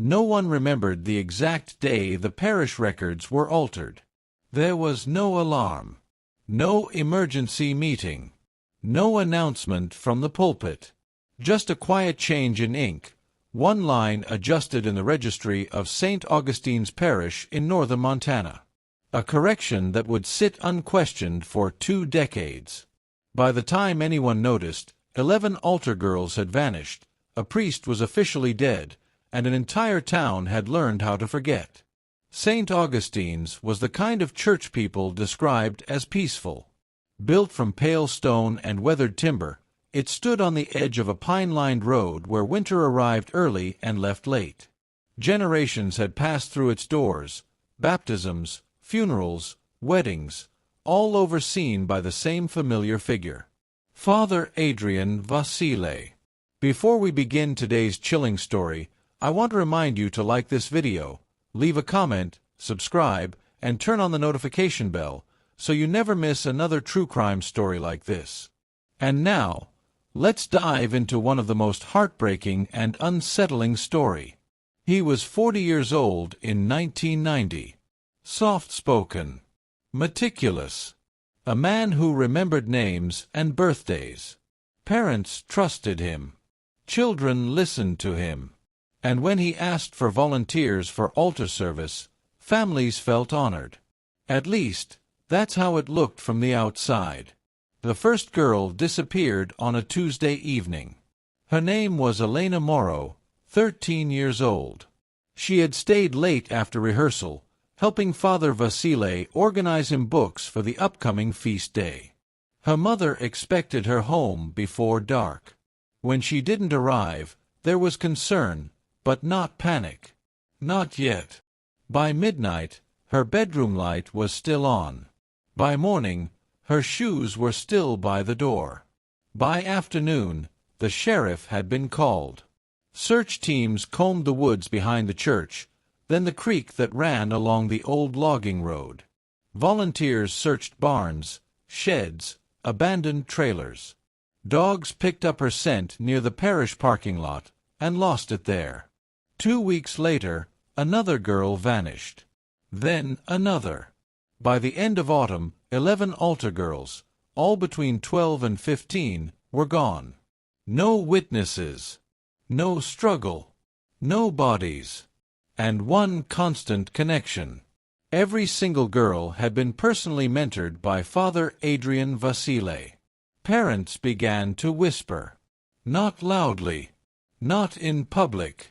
No one remembered the exact day the parish records were altered. There was no alarm, no emergency meeting, no announcement from the pulpit. Just a quiet change in ink, one line adjusted in the registry of St. Augustine's Parish in northern Montana. A correction that would sit unquestioned for 2 decades. By the time anyone noticed, 11 altar girls had vanished, a priest was officially dead, and an entire town had learned how to forget. St. Augustine's was the kind of church people described as peaceful. Built from pale stone and weathered timber, it stood on the edge of a pine-lined road where winter arrived early and left late. Generations had passed through its doors, baptisms, funerals, weddings, all overseen by the same familiar figure. Father Adrian Vasile. Before we begin today's chilling story, I want to remind you to like this video, leave a comment, subscribe, and turn on the notification bell so you never miss another true crime story like this. And now, let's dive into one of the most heartbreaking and unsettling story. He was 40 years old in 1990. Soft-spoken, meticulous, a man who remembered names and birthdays. Parents trusted him. Children listened to him. And when he asked for volunteers for altar service, families felt honored. At least, that's how it looked from the outside. The first girl disappeared on a Tuesday evening. Her name was Elena Morrow, 13 years old. She had stayed late after rehearsal, helping Father Vasile organize him books for the upcoming feast day. Her mother expected her home before dark. When she didn't arrive, there was concern, but not panic. Not yet. By midnight, her bedroom light was still on. By morning, her shoes were still by the door. By afternoon, the sheriff had been called. Search teams combed the woods behind the church, then the creek that ran along the old logging road. Volunteers searched barns, sheds, abandoned trailers. Dogs picked up her scent near the parish parking lot and lost it there. 2 weeks later, another girl vanished. Then another. By the end of autumn, 11 altar girls, all between 12 and 15, were gone. No witnesses. No struggle. No bodies. And one constant connection. Every single girl had been personally mentored by Father Adrian Vasile. Parents began to whisper. Not loudly. Not in public.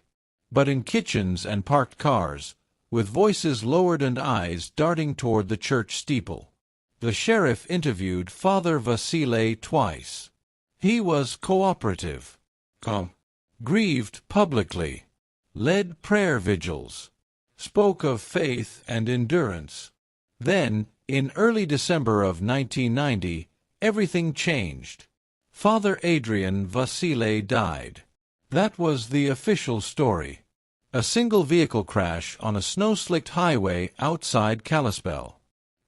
But in kitchens and parked cars, with voices lowered and eyes darting toward the church steeple. The sheriff interviewed Father Vasile twice. He was cooperative. Grieved publicly. Led prayer vigils. Spoke of faith and endurance. Then, in early December of 1990, everything changed. Father Adrian Vasile died. That was the official story. A single vehicle crash on a snow-slicked highway outside Kalispell.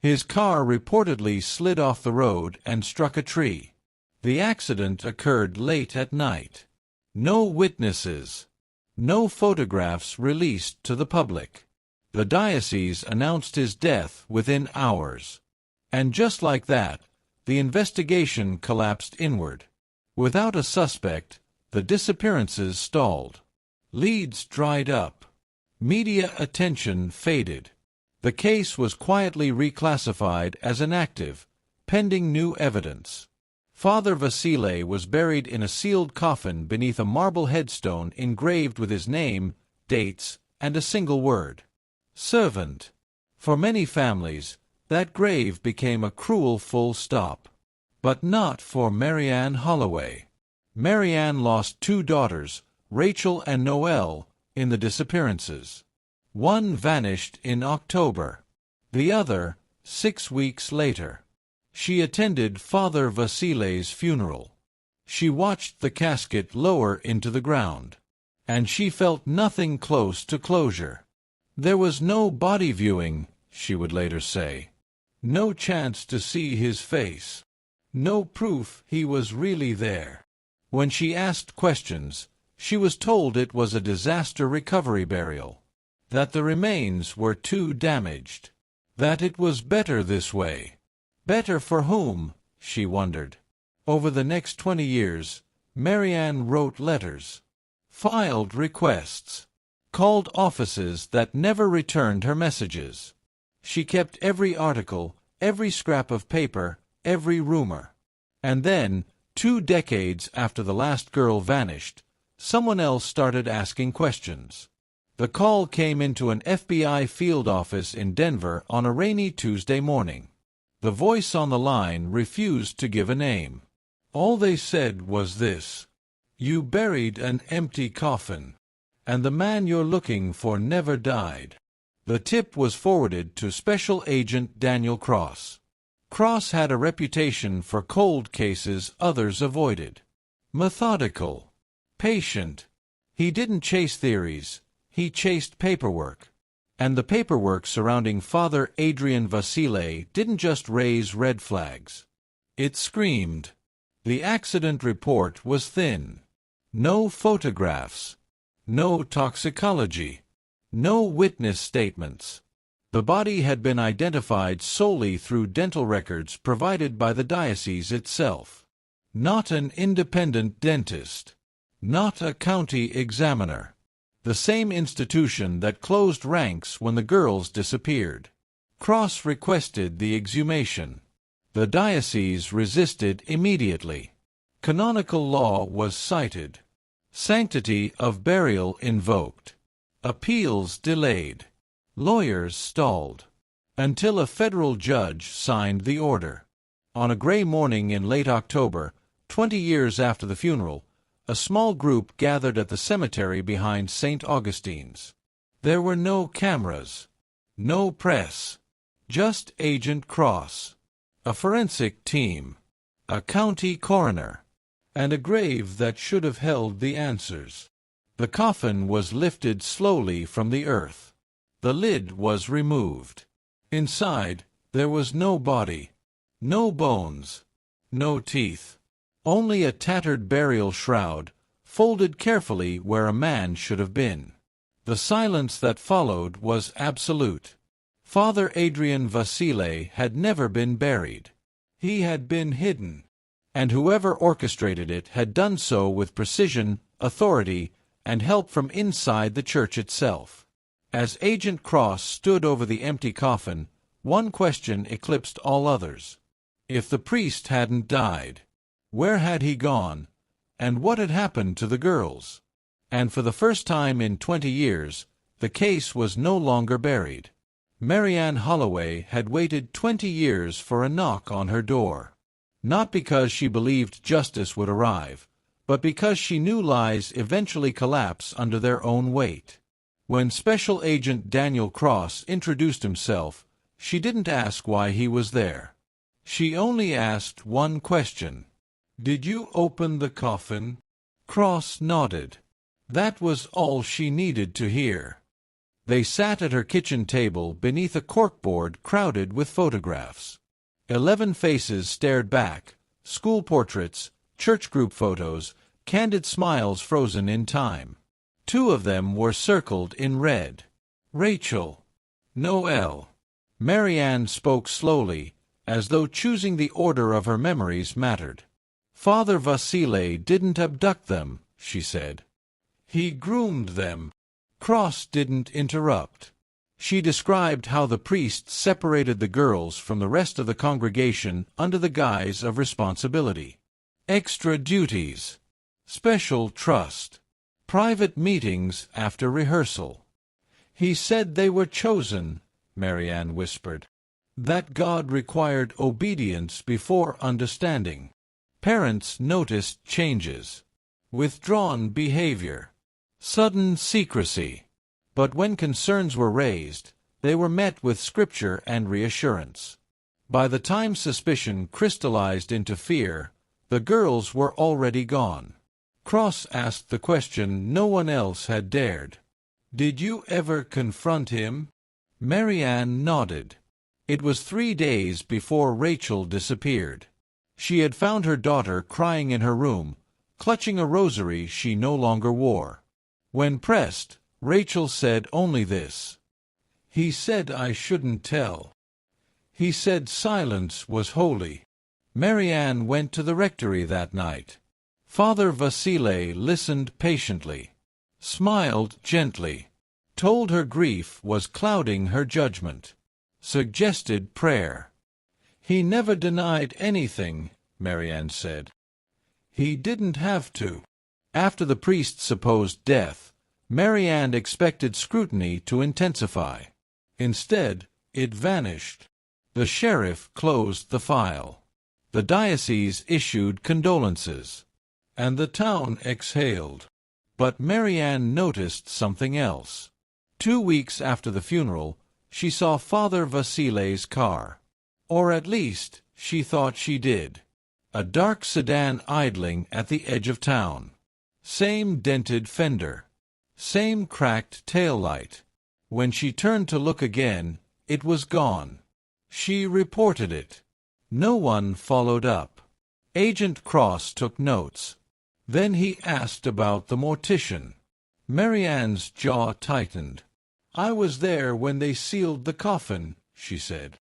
His car reportedly slid off the road and struck a tree. The accident occurred late at night. No witnesses. No photographs released to the public. The diocese announced his death within hours. And just like that, the investigation collapsed inward. Without a suspect, the disappearances stalled. Leads dried up. Media attention faded. The case was quietly reclassified as inactive, pending new evidence. Father Vasile was buried in a sealed coffin beneath a marble headstone engraved with his name, dates, and a single word. Servant. For many families, that grave became a cruel full stop. But not for Marianne Holloway. Marianne lost 2 daughters, Rachel and Noelle, in the disappearances. One vanished in October. The other, 6 weeks later. She attended Father Vasile's funeral. She watched the casket lower into the ground. And she felt nothing close to closure. There was no body viewing, she would later say. No chance to see his face. No proof he was really there. When she asked questions, She was told it was a disaster recovery burial, that the remains were too damaged, that it was better this way. Better for whom, she wondered. Over the next 20 years, Marianne wrote letters, filed requests, called offices that never returned her messages. She kept every article, every scrap of paper, every rumor. And then, 2 decades after the last girl vanished, someone else started asking questions. The call came into an FBI field office in Denver on a rainy Tuesday morning. The voice on the line refused to give a name. All they said was this: "You buried an empty coffin, and the man you're looking for never died." The tip was forwarded to Special Agent Daniel Cross. Cross had a reputation for cold cases others avoided. Methodical, patient. He didn't chase theories, he chased paperwork. And the paperwork surrounding Father Adrian Vasile didn't just raise red flags. It screamed. The accident report was thin. No photographs. No toxicology. No witness statements. The body had been identified solely through dental records provided by the diocese itself. Not an independent dentist. Not a county examiner. The same institution that closed ranks when the girls disappeared. Cross requested the exhumation. The diocese resisted immediately. Canonical law was cited. Sanctity of burial invoked. Appeals delayed. Lawyers stalled. Until a federal judge signed the order. On a gray morning in late October, 20 years after the funeral, a small group gathered at the cemetery behind St. Augustine's. There were no cameras, no press, just Agent Cross, a forensic team, a county coroner, and a grave that should have held the answers. The coffin was lifted slowly from the earth. The lid was removed. Inside, there was no body, no bones, no teeth. Only a tattered burial shroud, folded carefully where a man should have been. The silence that followed was absolute. Father Adrian Vasile had never been buried. He had been hidden. And whoever orchestrated it had done so with precision, authority, and help from inside the church itself. As Agent Cross stood over the empty coffin, one question eclipsed all others. If the priest hadn't died, where had he gone, and what had happened to the girls? And for the first time in 20 years, the case was no longer buried. Marianne Holloway had waited 20 years for a knock on her door. Not because she believed justice would arrive, but because she knew lies eventually collapse under their own weight. When Special Agent Daniel Cross introduced himself, she didn't ask why he was there. She only asked one question. "Did you open the coffin?" Cross nodded. That was all she needed to hear. They sat at her kitchen table beneath a corkboard crowded with photographs. 11 faces stared back, school portraits, church group photos, candid smiles frozen in time. 2 of them were circled in red. Rachel. Noel. Marianne spoke slowly, as though choosing the order of her memories mattered. "Father Vasile didn't abduct them," she said. "He groomed them." Cross didn't interrupt. She described how the priest separated the girls from the rest of the congregation under the guise of responsibility. Extra duties. Special trust. Private meetings after rehearsal. "He said they were chosen," Marianne whispered. "That God required obedience before understanding." Parents noticed changes. Withdrawn behavior. Sudden secrecy. But when concerns were raised, they were met with scripture and reassurance. By the time suspicion crystallized into fear, the girls were already gone. Cross asked the question no one else had dared. "Did you ever confront him?" Marianne nodded. It was 3 days before Rachel disappeared. She had found her daughter crying in her room, clutching a rosary she no longer wore. When pressed, Rachel said only this: "He said I shouldn't tell. He said silence was holy." Marianne went to the rectory that night. Father Vasile listened patiently, smiled gently, told her grief was clouding her judgment, suggested prayer. "He never denied anything," Marianne said. "He didn't have to." After the priest's supposed death, Marianne expected scrutiny to intensify. Instead, it vanished. The sheriff closed the file. The diocese issued condolences, and the town exhaled. But Marianne noticed something else. 2 weeks after the funeral, she saw Father Vasile's car. Or at least, she thought she did. A dark sedan idling at the edge of town. Same dented fender. Same cracked taillight. When she turned to look again, it was gone. She reported it. No one followed up. Agent Cross took notes. Then he asked about the mortician. Marianne's jaw tightened. "I was there when they sealed the coffin," she said.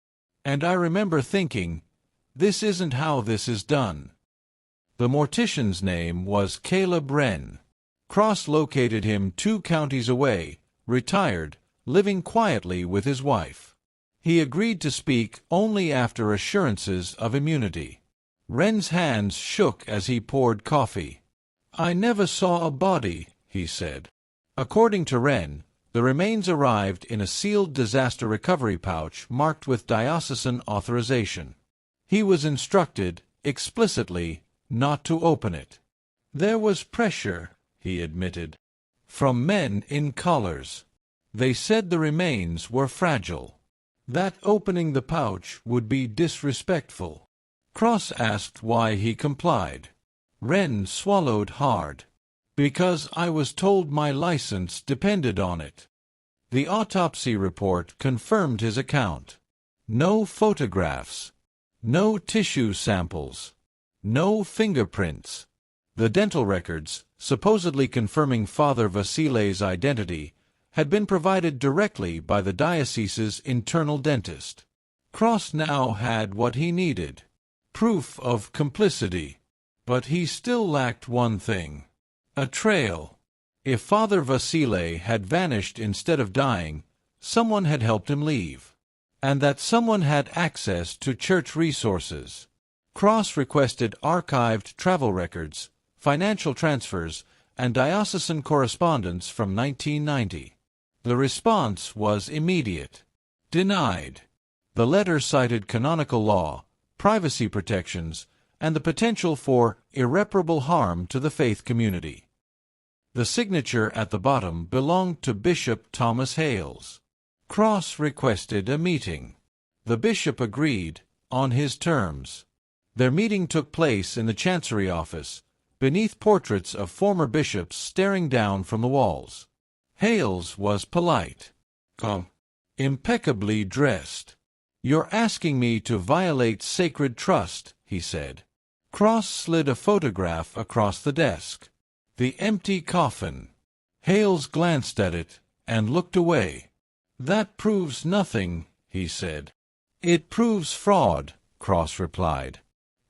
"And I remember thinking, this isn't how this is done." The mortician's name was Caleb Wren. Cross located him 2 counties away, retired, living quietly with his wife. He agreed to speak only after assurances of immunity. Wren's hands shook as he poured coffee. "I never saw a body," he said. According to Wren, the remains arrived in a sealed disaster recovery pouch marked with diocesan authorization. He was instructed, explicitly, not to open it. "There was pressure," he admitted, "from men in collars. They said the remains were fragile. That opening the pouch would be disrespectful." Cross asked why he complied. Wren swallowed hard. "Because I was told my license depended on it." The autopsy report confirmed his account. No photographs. No tissue samples. No fingerprints. The dental records, supposedly confirming Father Vasile's identity, had been provided directly by the diocese's internal dentist. Cross now had what he needed: proof of complicity. But he still lacked one thing: a trail. If Father Vasile had vanished instead of dying, someone had helped him leave. And that someone had access to church resources. Cross requested archived travel records, financial transfers, and diocesan correspondence from 1990. The response was immediate. Denied. The letter cited canonical law, privacy protections, and the potential for irreparable harm to the faith community. The signature at the bottom belonged to Bishop Thomas Hales. Cross requested a meeting. The bishop agreed, on his terms. Their meeting took place in the chancery office, beneath portraits of former bishops staring down from the walls. Hales was polite. Impeccably dressed. "You're asking me to violate sacred trust," he said. Cross slid a photograph across the desk. The empty coffin. Hales glanced at it and looked away. "That proves nothing," he said. "It proves fraud," Cross replied.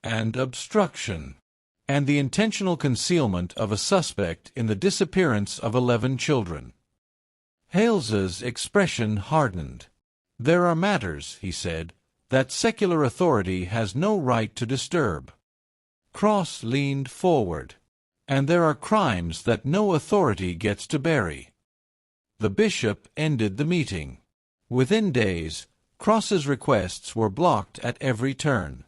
"And obstruction. And the intentional concealment of a suspect in the disappearance of 11 children." Hales's expression hardened. "There are matters," he said, "that secular authority has no right to disturb." Cross leaned forward. "And there are crimes that no authority gets to bury." The bishop ended the meeting. Within days, Cross's requests were blocked at every turn.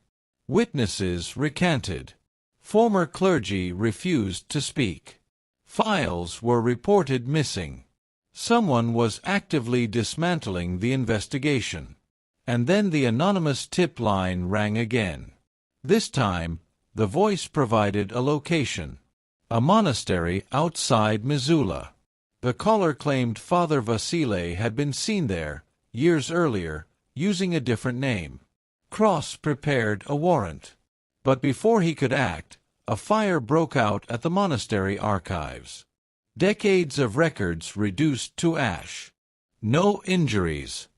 Witnesses recanted. Former clergy refused to speak. Files were reported missing. Someone was actively dismantling the investigation. And then the anonymous tip line rang again. This time, the voice provided a location: a monastery outside Missoula. The caller claimed Father Vasile had been seen there, years earlier, using a different name. Cross prepared a warrant. But before he could act, a fire broke out at the monastery archives. Decades of records reduced to ash. No injuries.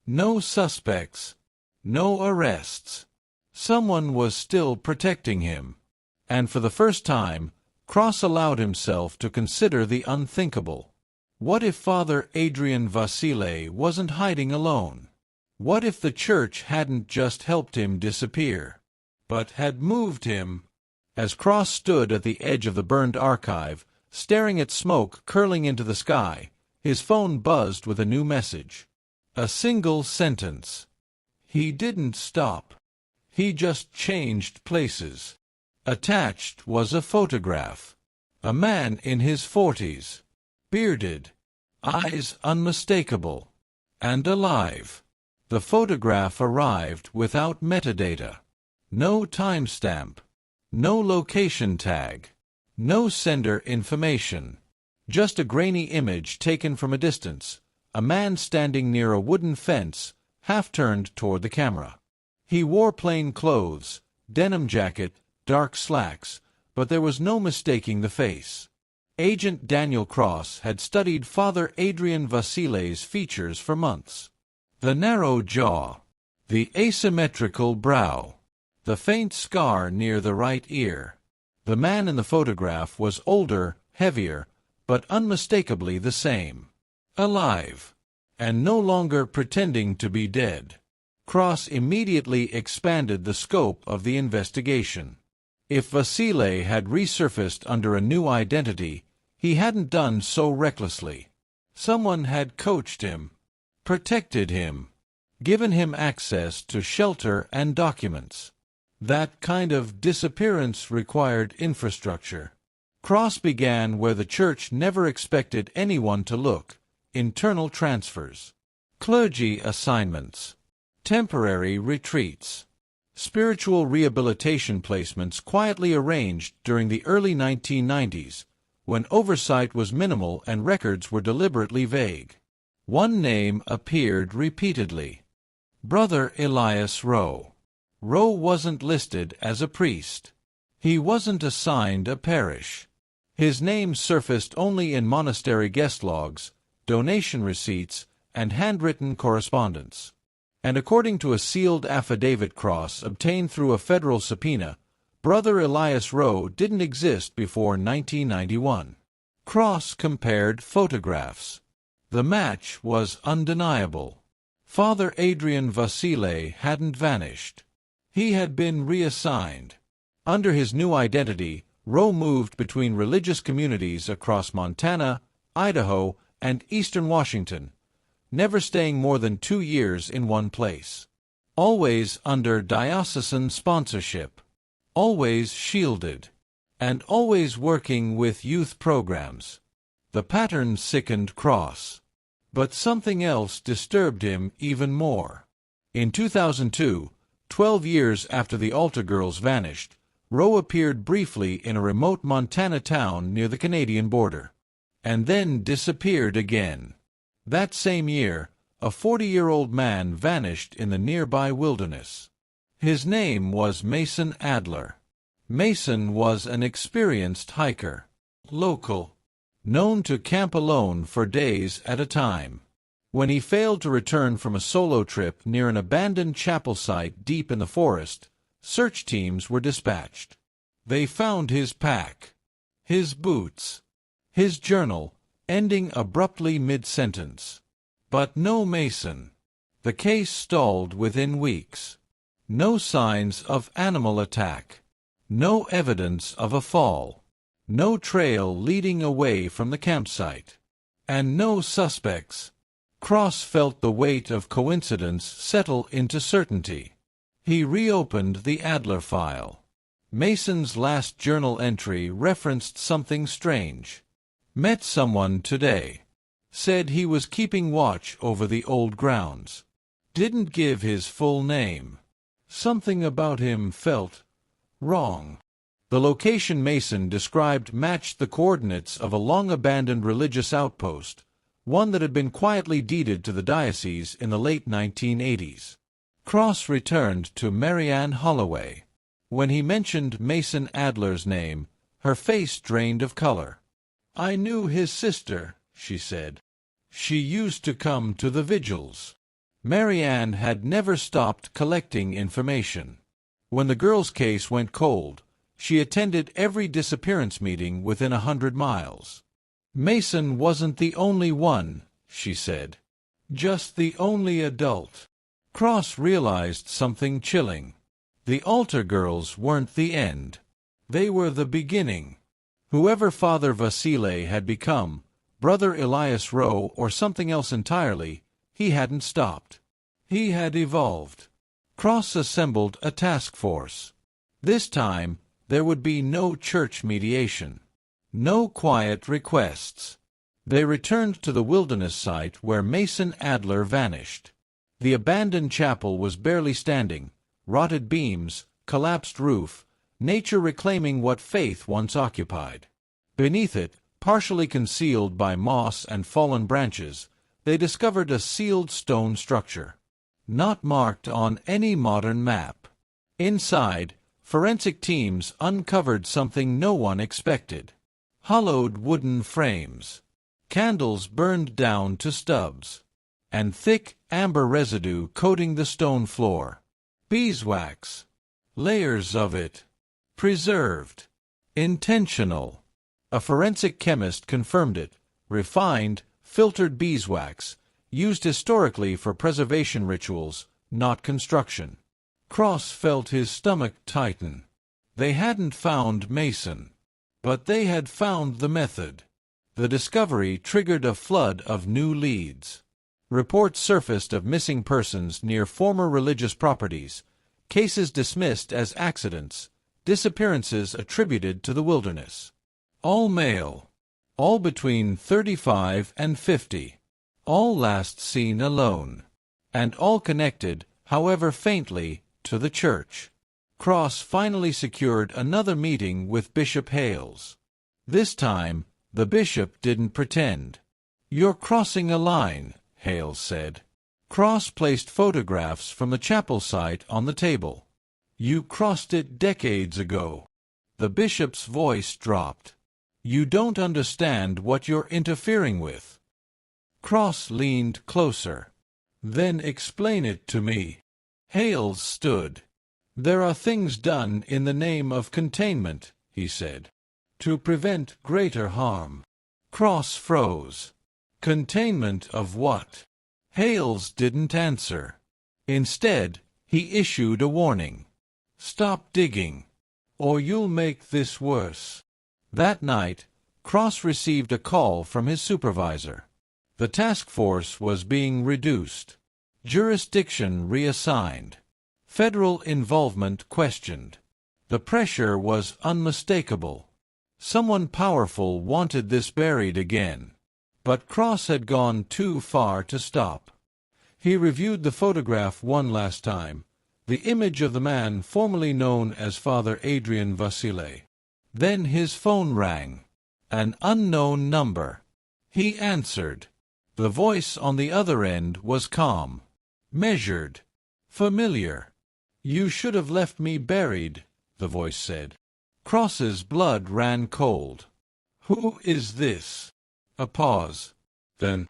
No suspects. No arrests. Someone was still protecting him. And for the first time, Cross allowed himself to consider the unthinkable. What if Father Adrian Vasile wasn't hiding alone? What if the church hadn't just helped him disappear, but had moved him? As Cross stood at the edge of the burned archive, staring at smoke curling into the sky, his phone buzzed with a new message. A single sentence. He didn't stop. He just changed places. Attached was a photograph. A man in his 40s. Bearded. Eyes unmistakable. And alive. The photograph arrived without metadata. No timestamp. No location tag. No sender information. Just a grainy image taken from a distance. A man standing near a wooden fence, half turned toward the camera. He wore plain clothes, denim jacket, dark slacks, but there was no mistaking the face. Agent Daniel Cross had studied Father Adrian Vasile's features for months. The narrow jaw, the asymmetrical brow, the faint scar near the right ear. The man in the photograph was older, heavier, but unmistakably the same. Alive, and no longer pretending to be dead. Cross immediately expanded the scope of the investigation. If Vasile had resurfaced under a new identity, he hadn't done so recklessly. Someone had coached him, protected him, given him access to shelter and documents. That kind of disappearance required infrastructure. Cross began where the church never expected anyone to look: internal transfers, clergy assignments, temporary retreats, spiritual rehabilitation placements quietly arranged during the early 1990s, when oversight was minimal and records were deliberately vague. One name appeared repeatedly: Brother Elias Rowe. Rowe wasn't listed as a priest. He wasn't assigned a parish. His name surfaced only in monastery guest logs, donation receipts, and handwritten correspondence. And according to a sealed affidavit Cross obtained through a federal subpoena, Brother Elias Rowe didn't exist before 1991. Cross compared photographs. The match was undeniable. Father Adrian Vasile hadn't vanished. He had been reassigned. Under his new identity, Rowe moved between religious communities across Montana, Idaho, and eastern Washington, never staying more than 2 years in one place. Always under diocesan sponsorship. Always shielded. And always working with youth programs. The pattern sickened Cross. But something else disturbed him even more. In 2002, 12 years after the altar girls vanished, Rowe appeared briefly in a remote Montana town near the Canadian border. And then disappeared again. That same year, a 40-year-old man vanished in the nearby wilderness. His name was Mason Adler. Mason was an experienced hiker. Local. Known to camp alone for days at a time. When he failed to return from a solo trip near an abandoned chapel site deep in the forest, search teams were dispatched. They found his pack, his boots, his journal, ending abruptly mid-sentence. But no Mason. The case stalled within weeks. No signs of animal attack. No evidence of a fall. No trail leading away from the campsite. And no suspects. Cross felt the weight of coincidence settle into certainty. He reopened the Adler file. Mason's last journal entry referenced something strange. Met someone today. Said he was keeping watch over the old grounds. Didn't give his full name. Something about him felt wrong. The location Mason described matched the coordinates of a long-abandoned religious outpost, one that had been quietly deeded to the diocese in the late 1980s. Cross returned to Marianne Holloway. When he mentioned Mason Adler's name, her face drained of color. "I knew his sister," she said. "She used to come to the vigils." Mary Ann had never stopped collecting information. When the girl's case went cold, she attended every disappearance meeting within 100 miles. "Mason wasn't the only one," she said. "Just the only adult." Cross realized something chilling. The altar girls weren't the end. They were the beginning. Whoever Father Vasile had become, Brother Elias Rowe or something else entirely, he hadn't stopped. He had evolved. Cross assembled a task force. This time, there would be no church mediation. No quiet requests. They returned to the wilderness site where Mason Adler vanished. The abandoned chapel was barely standing, rotted beams, collapsed roof, nature reclaiming what faith once occupied. Beneath it, partially concealed by moss and fallen branches, they discovered a sealed stone structure, not marked on any modern map. Inside, forensic teams uncovered something no one expected. Hollowed wooden frames, candles burned down to stubs, and thick amber residue coating the stone floor. Beeswax. Layers of it. Preserved. Intentional. A forensic chemist confirmed it. Refined, filtered beeswax, used historically for preservation rituals, not construction. Cross felt his stomach tighten. They hadn't found Mason. But they had found the method. The discovery triggered a flood of new leads. Reports surfaced of missing persons near former religious properties, cases dismissed as accidents, disappearances attributed to the wilderness. All male. All between 35 and 50. All last seen alone. And all connected, however faintly, to the church. Cross finally secured another meeting with Bishop Hales. This time, the bishop didn't pretend. "You're crossing a line," Hales said. Cross placed photographs from the chapel site on the table. "You crossed it decades ago." The bishop's voice dropped. "You don't understand what you're interfering with." Cross leaned closer. "Then explain it to me." Hales stood. "There are things done in the name of containment," he said, "to prevent greater harm." Cross froze. "Containment of what?" Hales didn't answer. Instead, he issued a warning. "Stop digging, or you'll make this worse." That night, Cross received a call from his supervisor. The task force was being reduced. Jurisdiction reassigned. Federal involvement questioned. The pressure was unmistakable. Someone powerful wanted this buried again. But Cross had gone too far to stop. He reviewed the photograph one last time, the image of the man formerly known as Father Adrian Vasile. Then his phone rang. An unknown number. He answered. The voice on the other end was calm, measured, familiar. "You should have left me buried," the voice said. Cross's blood ran cold. "Who is this?" A pause. Then,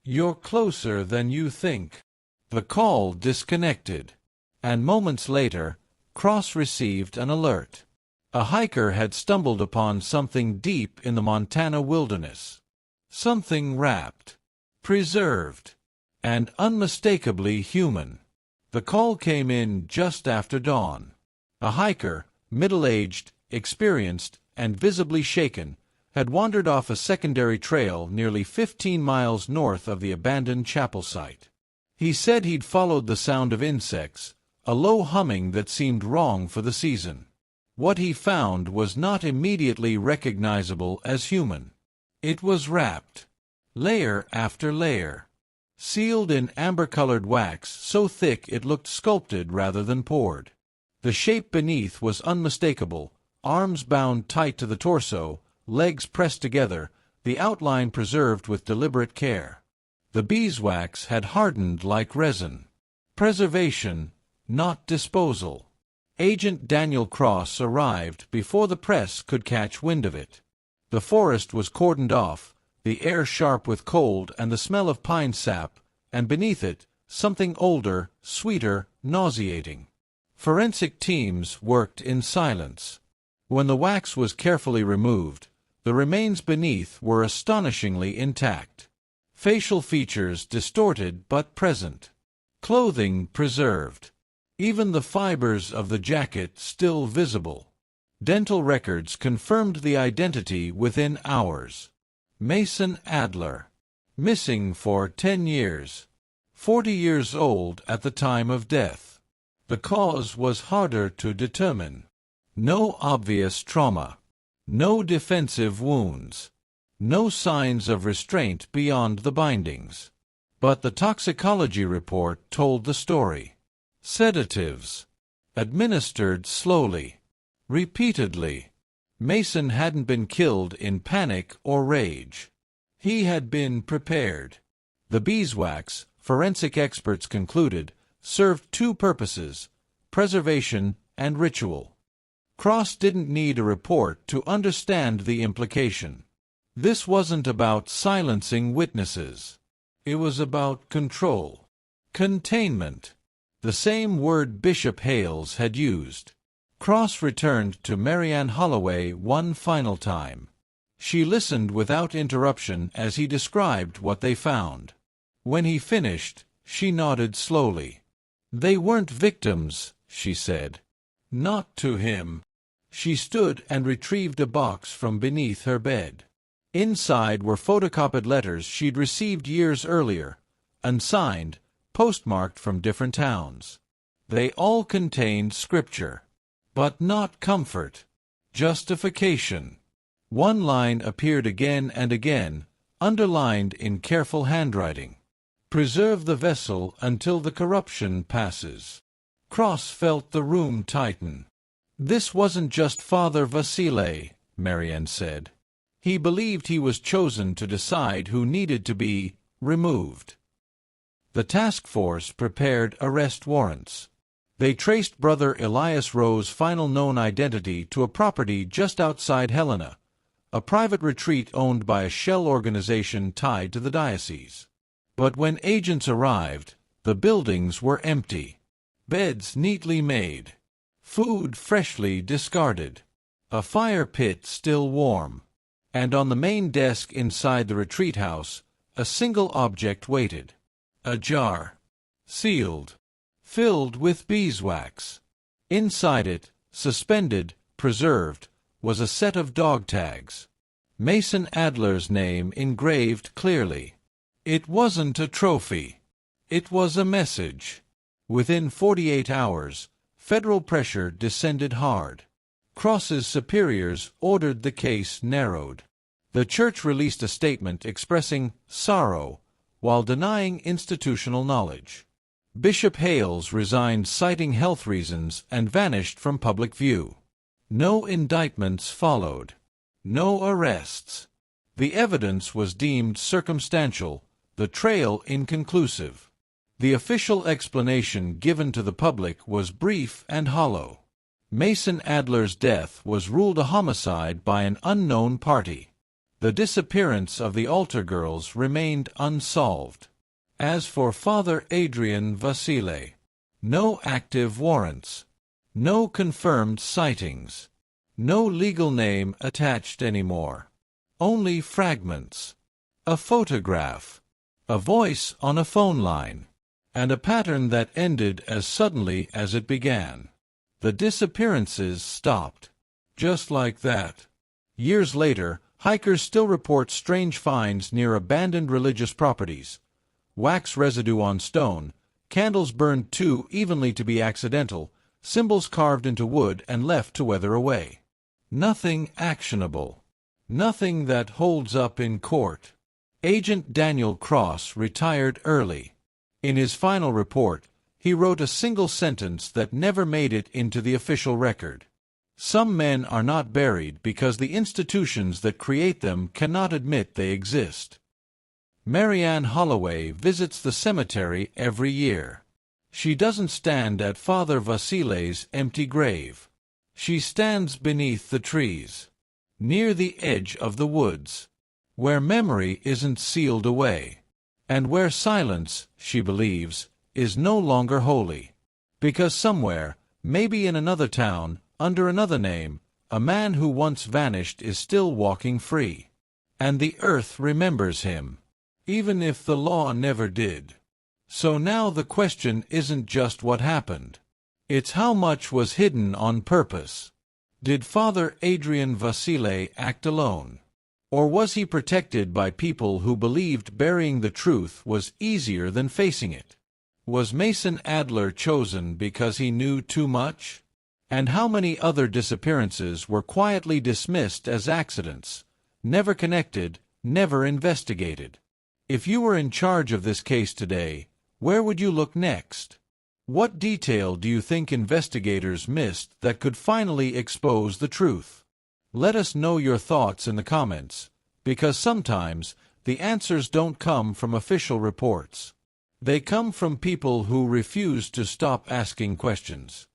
"You're closer than you think." The call disconnected. And moments later, Cross received an alert. A hiker had stumbled upon something deep in the Montana wilderness. Something wrapped, preserved, and unmistakably human. The call came in just after dawn. A hiker, middle-aged, experienced, and visibly shaken, had wandered off a secondary trail nearly 15 miles north of the abandoned chapel site. He said he'd followed the sound of insects, a low humming that seemed wrong for the season. What he found was not immediately recognizable as human. It was wrapped, layer after layer, sealed in amber-colored wax so thick it looked sculpted rather than poured. The shape beneath was unmistakable, arms bound tight to the torso, legs pressed together, the outline preserved with deliberate care. The beeswax had hardened like resin. Preservation, not disposal. Agent Daniel Cross arrived before the press could catch wind of it. The forest was cordoned off, the air sharp with cold and the smell of pine sap, and beneath it, something older, sweeter, nauseating. Forensic teams worked in silence. When the wax was carefully removed, the remains beneath were astonishingly intact. Facial features distorted but present. Clothing preserved. Even the fibers of the jacket still visible. Dental records confirmed the identity within hours. Mason Adler. Missing for 10 years. 40 years old at the time of death. The cause was harder to determine. No obvious trauma. No defensive wounds. No signs of restraint beyond the bindings. But the toxicology report told the story. Sedatives. Administered slowly. Repeatedly. Mason hadn't been killed in panic or rage. He had been prepared. The beeswax, forensic experts concluded, served two purposes: preservation and ritual. Cross didn't need a report to understand the implication. This wasn't about silencing witnesses. It was about control. Containment. The same word Bishop Hales had used. Cross returned to Marianne Holloway one final time. She listened without interruption as he described what they found. When he finished, she nodded slowly. "They weren't victims," she said. "Not to him." She stood and retrieved a box from beneath her bed. Inside were photocopied letters she'd received years earlier, unsigned, postmarked from different towns. They all contained scripture. But not comfort. Justification. One line appeared again and again, underlined in careful handwriting. "Preserve the vessel until the corruption passes." Cross felt the room tighten. This wasn't just Father Vasile, Marianne said. He believed he was chosen to decide who needed to be removed. The task force prepared arrest warrants. They traced Brother Elias Rowe's final known identity to a property just outside Helena, a private retreat owned by a shell organization tied to the diocese. But when agents arrived, the buildings were empty. Beds neatly made. Food freshly discarded. A fire pit still warm. And on the main desk inside the retreat house, a single object waited. A jar. Sealed. Filled with beeswax. Inside it, suspended, preserved, was a set of dog tags. Mason Adler's name engraved clearly. It wasn't a trophy. It was a message. Within 48 hours, federal pressure descended hard. Cross's superiors ordered the case narrowed. The church released a statement expressing sorrow while denying institutional knowledge. Bishop Hales resigned citing health reasons and vanished from public view. No indictments followed. No arrests. The evidence was deemed circumstantial, the trail inconclusive. The official explanation given to the public was brief and hollow. Mason Adler's death was ruled a homicide by an unknown party. The disappearance of the altar girls remained unsolved. As for Father Adrian Vasile, no active warrants, no confirmed sightings, no legal name attached anymore. Only fragments. A photograph, a voice on a phone line, and a pattern that ended as suddenly as it began. The disappearances stopped. Just like that. Years later, hikers still report strange finds near abandoned religious properties. Wax residue on stone, candles burned too evenly to be accidental, symbols carved into wood and left to weather away. Nothing actionable. Nothing that holds up in court. Agent Daniel Cross retired early. In his final report, he wrote a single sentence that never made it into the official record. Some men are not buried because the institutions that create them cannot admit they exist. Marianne Holloway visits the cemetery every year. She doesn't stand at Father Vasilei's empty grave. She stands beneath the trees, near the edge of the woods, where memory isn't sealed away, and where silence, she believes, is no longer holy. Because somewhere, maybe in another town, under another name, a man who once vanished is still walking free. And the earth remembers him, even if the law never did. So now the question isn't just what happened. It's how much was hidden on purpose. Did Father Adrian Vasilei act alone? Or was he protected by people who believed burying the truth was easier than facing it? Was Mason Adler chosen because he knew too much? And how many other disappearances were quietly dismissed as accidents, never connected, never investigated? If you were in charge of this case today, where would you look next? What detail do you think investigators missed that could finally expose the truth? Let us know your thoughts in the comments, because sometimes the answers don't come from official reports. They come from people who refuse to stop asking questions.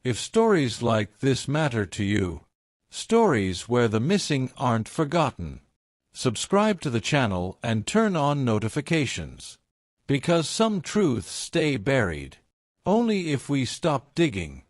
If stories like this matter to you, stories where the missing aren't forgotten, subscribe to the channel and turn on notifications. Because some truths stay buried only if we stop digging.